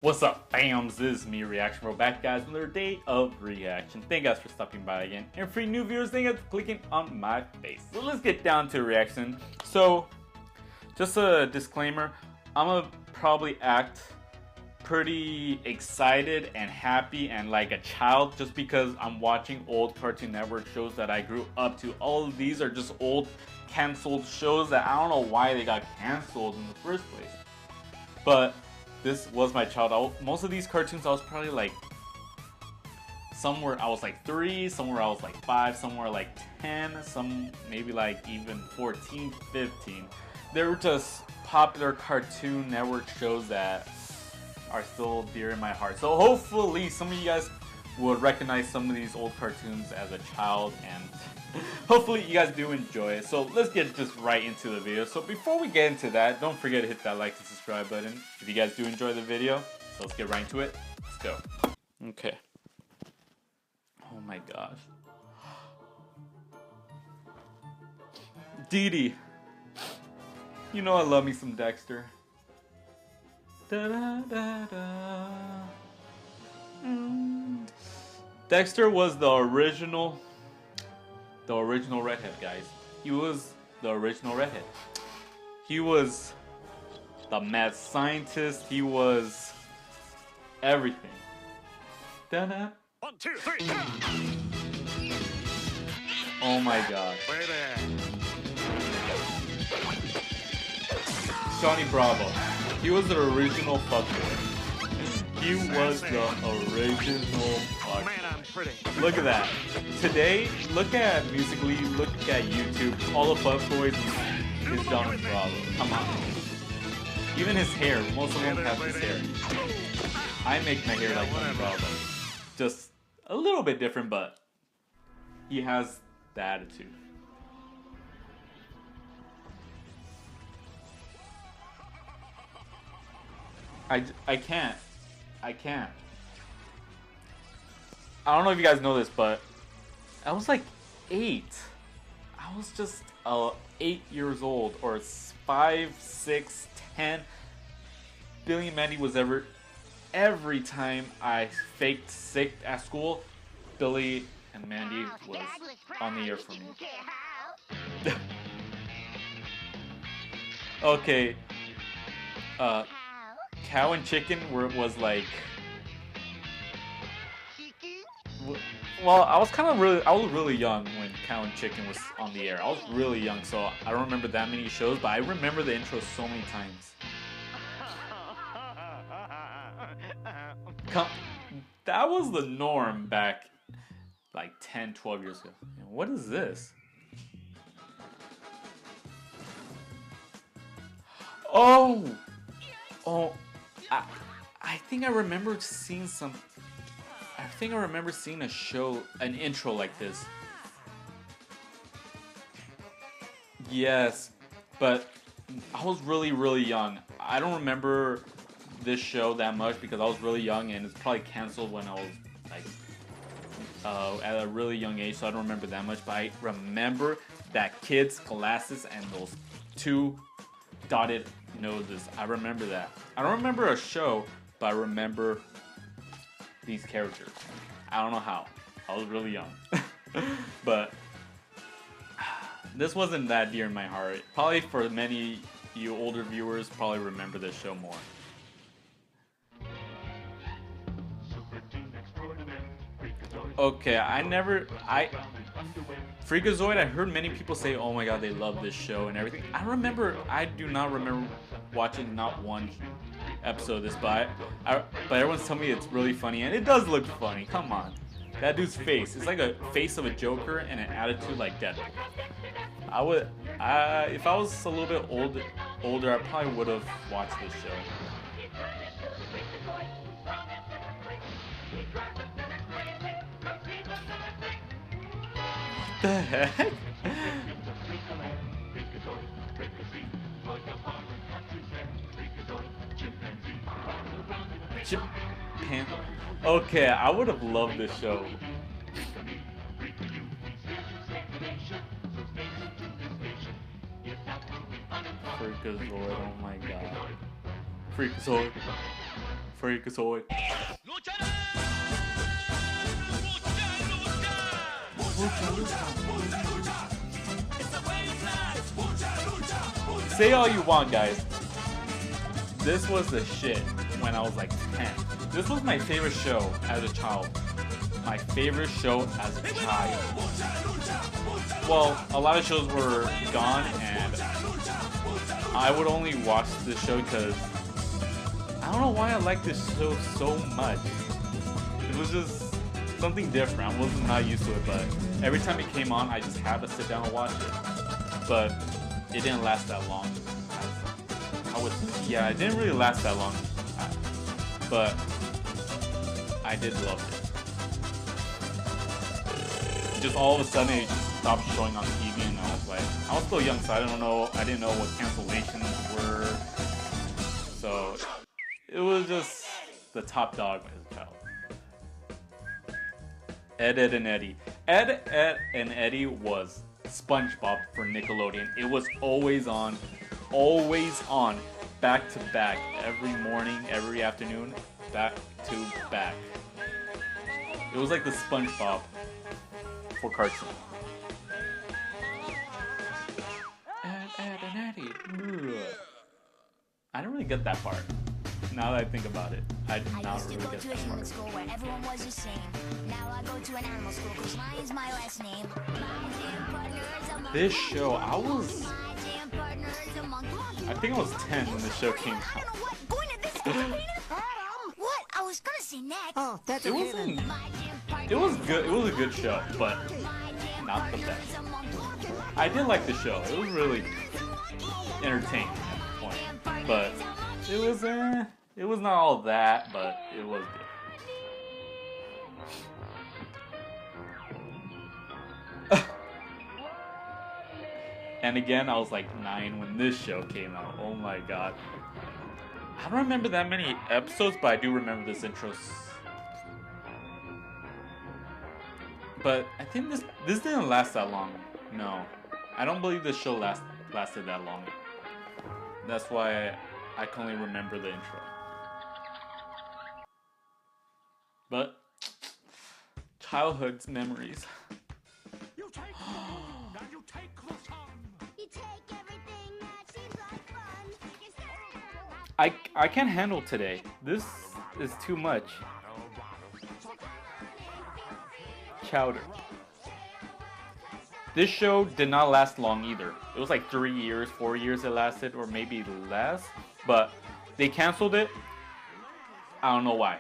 What's up, fams? This is me, Reaction Bro, back guys, another day of reaction. Thank you guys for stopping by again. And for new viewers, thank you guys for clicking on my face. So let's get down to reaction. So, just a disclaimer, I'm gonna probably act pretty excited and happy and like a child just because I'm watching old Cartoon Network shows that I grew up to. All of these are just old canceled shows that I don't know why they got canceled in the first place. But this was my childhood. Most of these cartoons I was probably like, somewhere I was like 3, somewhere I was like 5, somewhere like 10, some maybe like even 14, 15. They were just popular Cartoon Network shows that are still dear in my heart. So hopefully some of you guys would recognize some of these old cartoons as a child, and hopefully you guys do enjoy it. So let's get just right into the video. So before we get into that, don't forget to hit that like and subscribe button if you guys do enjoy the video. So let's get right into it. Let's go. Okay. Oh my gosh. Dee Dee. You know I love me some Dexter. Da, da, da, da. Dexter was the original redhead, guys. He was the original redhead. He was the mad scientist. He was everything. Da-da. 1, 2, 3. Oh my god. Johnny Bravo. He was the original fuckboy. He was the original fuckboy. Man, I'm pretty. Look at that. Today, look at Musically, look at YouTube. All the fuckboys is Johnny Bravo. Come on. Even his hair. Most of them have his hair. I make my hair like Johnny Bravo. Just a little bit different, but he has the attitude. I can't. I don't know if you guys know this, but I was like 8. I was just 8 years old, or 5, 6, 10. Billy and Mandy was every time I faked sick at school, Billy and Mandy was on the air for me. Okay. Cow and Chicken was like, well, I was really young when Cow and Chicken was on the air. I was really young, so I don't remember that many shows, but I remember the intro so many times. That was the norm back like 10, 12 years ago. What is this? Oh, I think I remember seeing a show, an intro like this. Yes, but I was really, really young. I don't remember this show that much because I was really young, and it's probably canceled when I was like at a really young age, so I don't remember that much. But I remember that kid's glasses and those 2 dotted noses. I remember that. I don't remember a show, but I remember these characters. I don't know how. I was really young. But this wasn't that dear in my heart. Probably for many you older viewers probably remember this show more. Okay, Freakazoid, I heard many people say, oh my god, they love this show and everything. I do not remember watching not one episode of this, but everyone's telling me it's really funny, and it does look funny. Come on. That dude's face, it's like a face of a Joker and an attitude like Deadpool. If I was a little bit older, I probably would have watched this show. What the heck? Okay, I would have loved this show. Freakazoid, oh my god. Freakazoid. Freakazoid. Say all you want, guys. This was the shit when I was like 10. This was my favorite show as a child. My favorite show as a child. Well, a lot of shows were gone, and I would only watch this show because I don't know why I like this show so much. It was just something different. I wasn't not used to it, but every time it came on, I just had to sit down and watch it. But it didn't last that long. Yeah, it didn't really last that long, but I did love it. Just all of a sudden, it just stopped showing on TV, and I was like, I was still young, so I didn't know what cancellations were. So it was just the top dog as a child. Ed, Edd, and Eddy. Ed, Edd, and Eddy was SpongeBob for Nickelodeon. It was always on, back to back, every morning, every afternoon, back to back. It was like the SpongeBob for cartoon. Ed, Edd, and Eddy. I didn't really get that part. Now that I think about it, I did not really get that part. I used to go to a human school where everyone was the same. Now I go to an animal school because lion's my last name. This show, I think I was 10 when the show came out. What? I was gonna say next. Oh, that's It wasn't. It was good. It was a good show, but not the best. I did like the show. It was really entertaining at the point, but it was it was not all that, but it was good. And again, I was like 9 when this show came out. Oh my god. I don't remember that many episodes, but I do remember this intro. But I think this didn't last that long. No. I don't believe this show lasted that long. That's why I can only remember the intro. But childhood's memories. You take the moon and you take the sun. You take everything that seems like fun. You I can't handle today. This is too much. Chowder. This show did not last long either. It was like 3 years, 4 years it lasted, or maybe less. But they canceled it. I don't know why.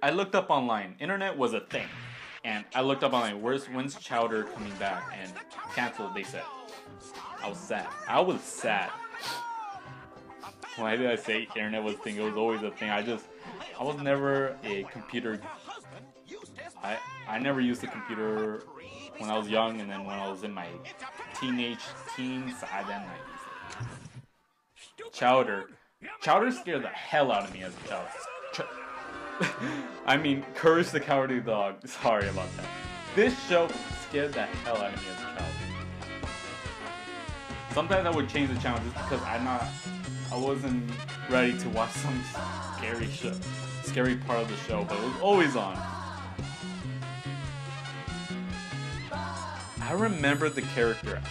I looked up online. Internet was a thing. And I looked up online, when's Chowder coming back? And canceled, they said. I was sad. I was sad. Why did I say internet was a thing? It was always a thing. I was never a computer. I never used a computer when I was young, and then when I was in my teens, then I used it. Chowder. Chowder scared the hell out of me as a child. I mean, Courage the Cowardly Dog. Sorry about that. This show scared the hell out of me as a child. Sometimes I would change the channel just because I wasn't ready to watch some scary part of the show, but it was always on. I remember the character.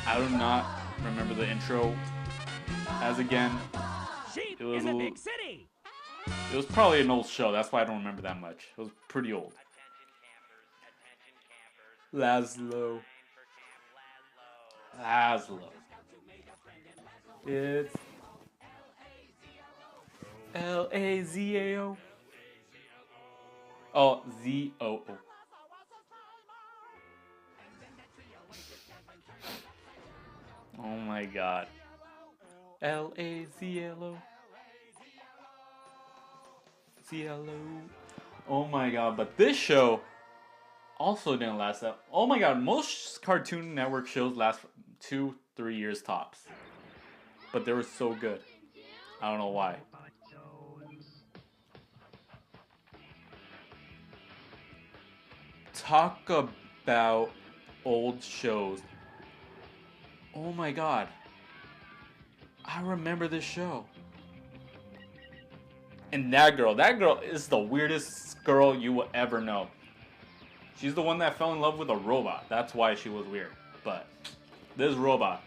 I do not remember the intro. As again, Sheep in the big city. It was probably an old show. That's why I don't remember that much. It was pretty old. Laszlo. It's Lazao. Oh, Zoo. Oh my god. Lazlo. CLO. Oh my god, but this show also didn't last that. Oh my god, most Cartoon Network shows last 2-3 years tops. But they were so good. I don't know why. Talk about old shows. Oh my god. I remember this show. And that girl is the weirdest girl you will ever know. She's the one that fell in love with a robot. That's why she was weird. But this robot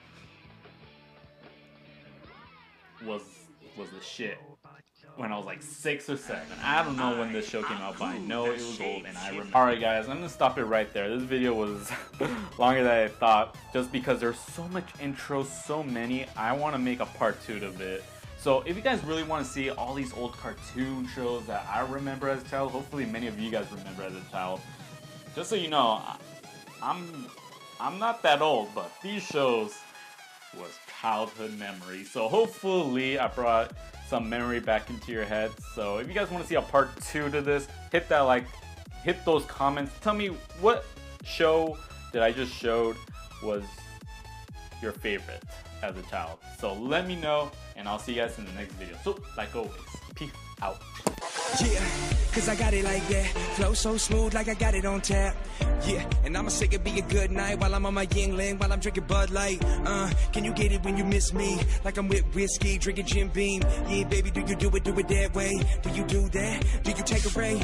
was the shit when I was like 6 or 7. I don't know when this show came out, but I know it was old and I remember. Alright guys, I'm gonna stop it right there. This video was longer than I thought just because there's so much intro, so many. I want to make a part 2 of it. So if you guys really want to see all these old cartoon shows that I remember as a child, hopefully many of you guys remember as a child. Just so you know, I'm not that old, but these shows was childhood memory. So hopefully I brought some memory back into your head. So if you guys want to see a part 2 to this, hit that like, hit those comments. Tell me what show that I just showed was your favorite as a child. So let me know, and I'll see you guys in the next video. So like always, peace out. Yeah, cause I got it like that. Flow so smooth like I got it on tap. Yeah, and I'ma say it be a good night while I'm on my Yingling, while I'm drinking Bud Light. Can you get it when you miss me? Like I'm with whiskey, drinking Jim Beam. Yeah, baby, do you do it that way? Do you do that? Do you take a ray?